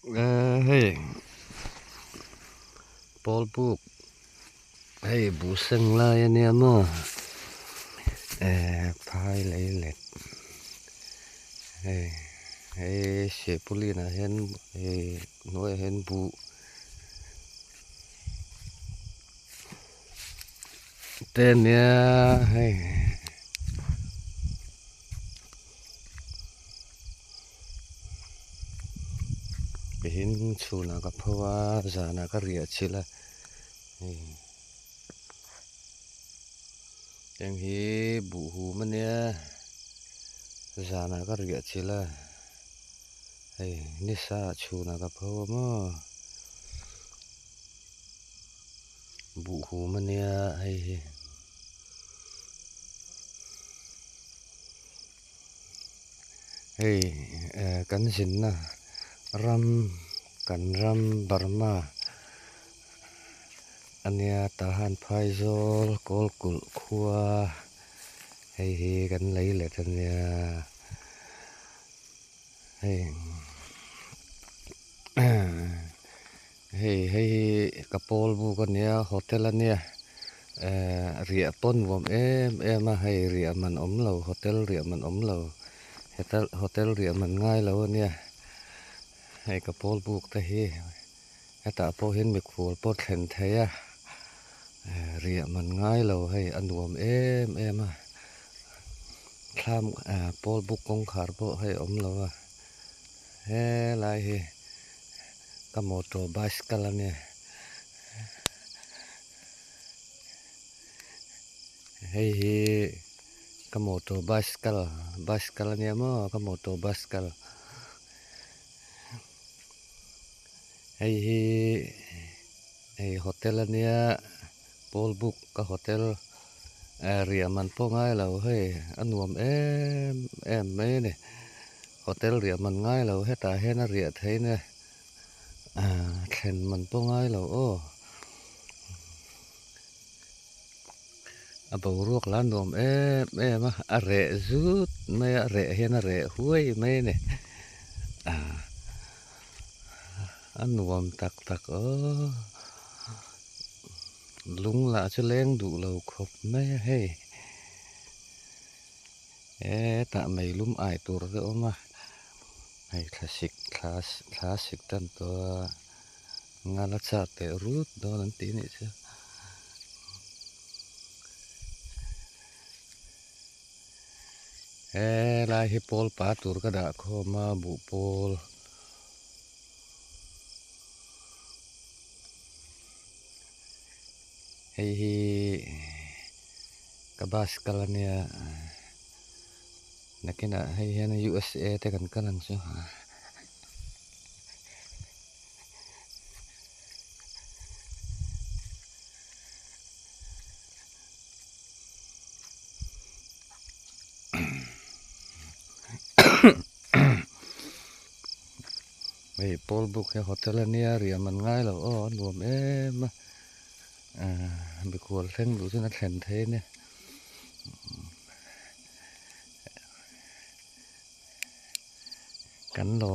Hey, Paul Book. Hey, buseng lah ya ni ama. Phai lấy lẹt. Hey, sepuli na hen, noi hen bu. Tên ya, hey. Behin chuna ka phawa jana ka ria chila. Yang hi bu hu mania jana ka ria chila. Hey, nisa chuna ka phawa mo. Bu hu mania hey. Hey, kan sin na ram Burma ania tahan phaizol kol kul khua hey kan lấy le tania hey kapol bu kan ya hotel ania ria pon wom em hay ria man omlo hotel ria man omlo hotel ria man ngai lo ania hay kapol buk ta hi ta po hin mi khol po thlen thaya ria man ngai lo hay anuam em tham pol buk kong khar po hay omlo he lai hi ka motor bicycle ania hey ka motor bicycle ania mo ka motor bicycle hey hotel ania Paul Book ka hotel ria man po ngai lo hey anuam em mai ne hotel ria man ngai lo heta hena ria thei ne thlen man po ngai lo abo ruak lan nom em a re zut mai a re hena re huai mai ne anuam tak lung la che leng du lo khop mai hey ta mai lum ai tur de oma hey classic tan to ngala cha te rut do nan ti ni cha la hi pol pa tur ka da kho ma bu pol hey kabas kalania nakina hey hena USA te kan kanan chu hey Paul Book he hotel ania ria man ngai lo nuam em bi khol theng du chu na thlen the ne kan lo